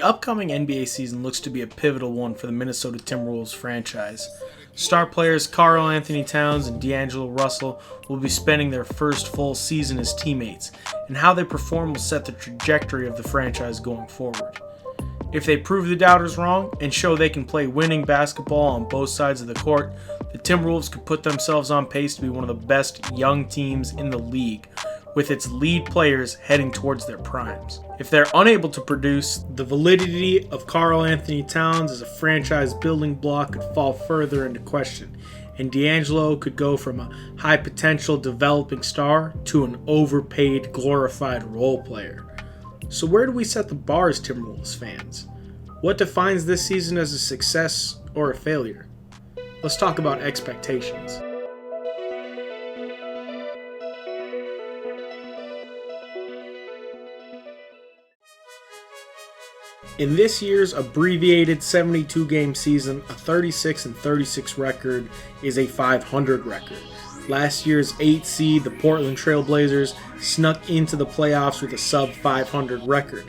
upcoming NBA season looks to be a pivotal one for the Minnesota Timberwolves franchise. Star players Karl Anthony Towns and D'Angelo Russell will be spending their first full season as teammates, and how they perform will set the trajectory of the franchise going forward. If they prove the doubters wrong and show they can play winning basketball on both sides of the court, the Timberwolves could put themselves on pace to be one of the best young teams in the league, with its lead players heading towards their primes. If they're unable to produce, the validity of Karl Anthony Towns as a franchise building block could fall further into question, and D'Angelo could go from a high potential developing star to an overpaid glorified role player. So where do we set the bar as Timberwolves fans? What defines this season as a success or a failure? Let's talk about expectations. In this year's abbreviated 72-game season, a 36-36 record is a 500 record. Last year's 8th seed, the Portland Trail Blazers, snuck into the playoffs with a sub-500 record.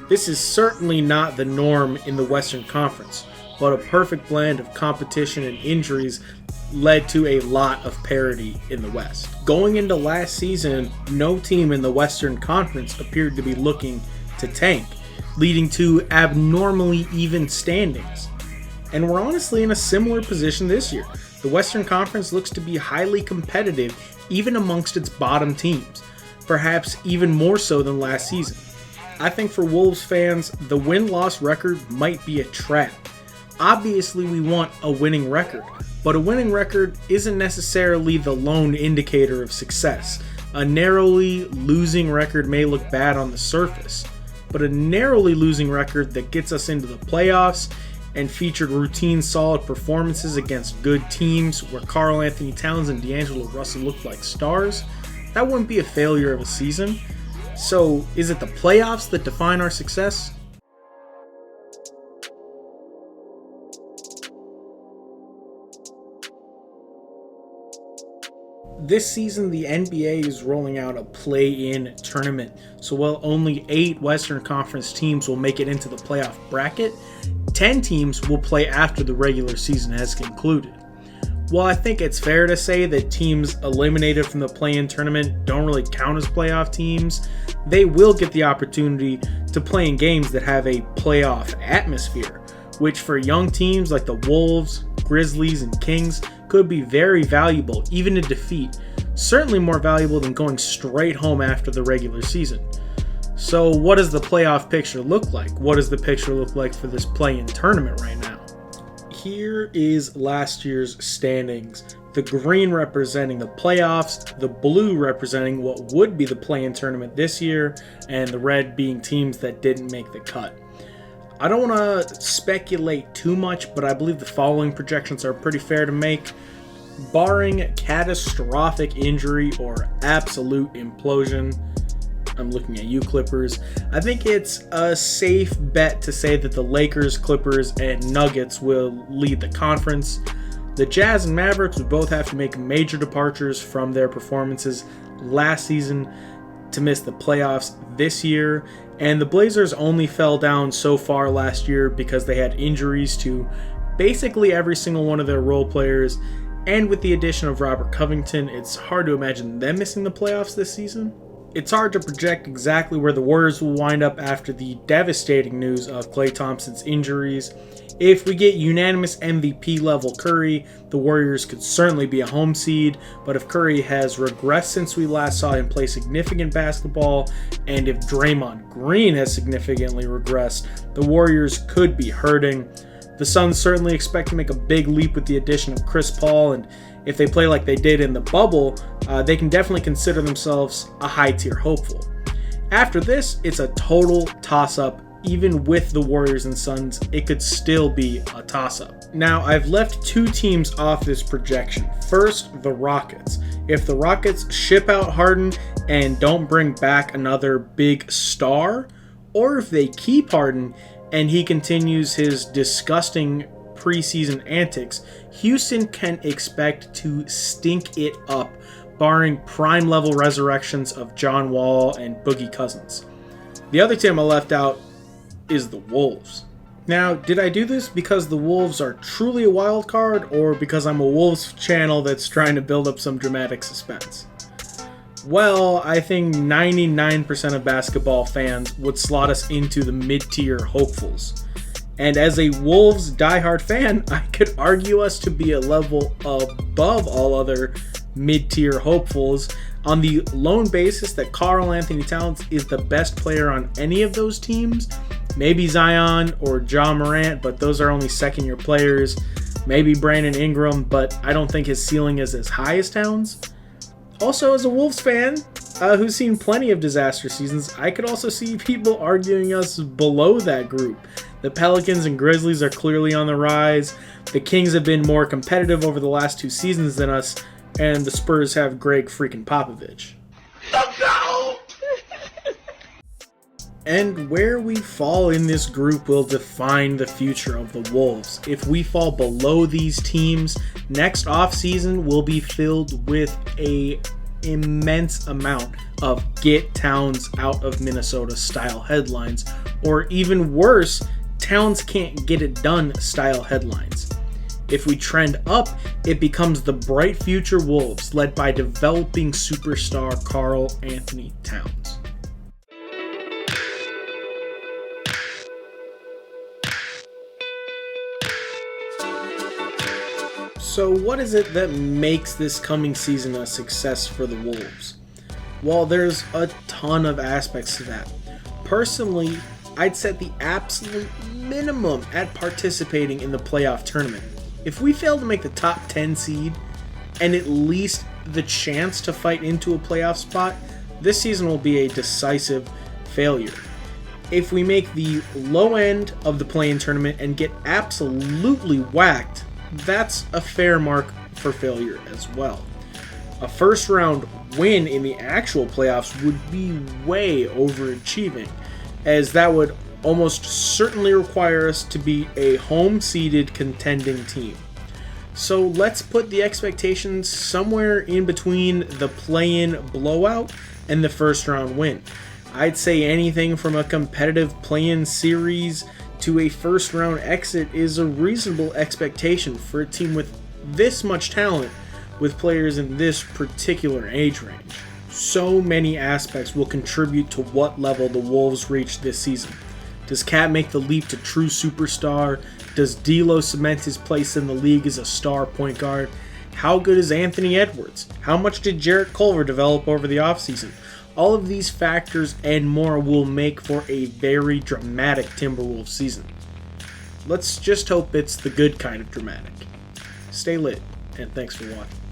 This is certainly not the norm in the Western Conference, but a perfect blend of competition and injuries led to a lot of parity in the West. Going into last season, no team in the Western Conference appeared to be looking to tank, leading to abnormally even standings. And we're honestly in a similar position this year. The Western Conference looks to be highly competitive even amongst its bottom teams, perhaps even more so than last season. I think for Wolves fans, the win-loss record might be a trap. Obviously, we want a winning record, but a winning record isn't necessarily the lone indicator of success. A narrowly losing record may look bad on the surface, but a narrowly losing record that gets us into the playoffs and featured routine solid performances against good teams where Karl Anthony Towns and D'Angelo Russell looked like stars, that wouldn't be a failure of a season. So is it the playoffs that define our success? This season, the NBA is rolling out a play-in tournament, so while only 8 Western Conference teams will make it into the playoff bracket, 10 teams will play after the regular season has concluded. While I think it's fair to say that teams eliminated from the play-in tournament don't really count as playoff teams, they will get the opportunity to play in games that have a playoff atmosphere, which for young teams like the Wolves, Grizzlies, and Kings could be very valuable, even in defeat. Certainly more valuable than going straight home after the regular season. So what does the playoff picture look like? What does the picture look like for this play-in tournament right now? Here is last year's standings. The green representing the playoffs, the blue representing what would be the play-in tournament this year, and the red being teams that didn't make the cut. I don't want to speculate too much, but I believe the following projections are pretty fair to make. Barring catastrophic injury or absolute implosion, I'm looking at you, Clippers, I think it's a safe bet to say that the Lakers, Clippers, and Nuggets will lead the conference. The Jazz and Mavericks would both have to make major departures from their performances last season to miss the playoffs this year, and the Blazers only fell down so far last year because they had injuries to basically every single one of their role players, and with the addition of Robert Covington, it's hard to imagine them missing the playoffs this season. It's hard to project exactly where the Warriors will wind up after the devastating news of Klay Thompson's injuries. If we get unanimous MVP level Curry, the Warriors could certainly be a home seed, but if Curry has regressed since we last saw him play significant basketball, and if Draymond Green has significantly regressed, the Warriors could be hurting. The Suns certainly expect to make a big leap with the addition of Chris Paul, and if they play like they did in the bubble, they can definitely consider themselves a high-tier hopeful. After this, it's a total toss-up. Even with the Warriors and Suns, it could still be a toss-up. Now, I've left 2 teams off this projection. First, the Rockets. If the Rockets ship out Harden and don't bring back another big star, or if they keep Harden and he continues his disgusting preseason antics, Houston can expect to stink it up, barring prime-level resurrections of John Wall and Boogie Cousins. The other team I left out is the Wolves. Now, did I do this because the Wolves are truly a wild card, or because I'm a Wolves channel that's trying to build up some dramatic suspense? Well, I think 99% of basketball fans would slot us into the mid-tier hopefuls. And as a Wolves diehard fan, I could argue us to be a level above all other mid-tier hopefuls on the lone basis that Karl Anthony Towns is the best player on any of those teams. Maybe Zion or Ja Morant, but those are only second-year players. Maybe Brandon Ingram, but I don't think his ceiling is as high as Towns. Also, as a Wolves fan who's seen plenty of disaster seasons, I could also see people arguing us below that group. The Pelicans and Grizzlies are clearly on the rise. The Kings have been more competitive over the last 2 seasons than us, and the Spurs have Greg freaking Popovich. And where we fall in this group will define the future of the Wolves. If we fall below these teams, next offseason will be filled with an immense amount of get Towns out of Minnesota style headlines, or even worse, Towns can't get it done style headlines. If we trend up, it becomes the bright future Wolves led by developing superstar Karl Anthony Towns. So what is it that makes this coming season a success for the Wolves? Well, there's a ton of aspects to that. Personally, I'd set the absolute minimum at participating in the playoff tournament. If we fail to make the top 10 seed and at least the chance to fight into a playoff spot, this season will be a decisive failure. If we make the low end of the play-in tournament and get absolutely whacked, that's a fair mark for failure as well. A first round win in the actual playoffs would be way overachieving, as that would almost certainly require us to be a home-seeded contending team. So let's put the expectations somewhere in between the play-in blowout and the first round win. I'd say anything from a competitive play-in series to a first round exit is a reasonable expectation for a team with this much talent, with players in this particular age range. So many aspects will contribute to what level the Wolves reach this season. Does Cat make the leap to true superstar? Does D'Lo cement his place in the league as a star point guard? How good is Anthony Edwards? How much did Jarrett Culver develop over the offseason? All of these factors and more will make for a very dramatic Timberwolves season. Let's just hope it's the good kind of dramatic. Stay lit, and thanks for watching.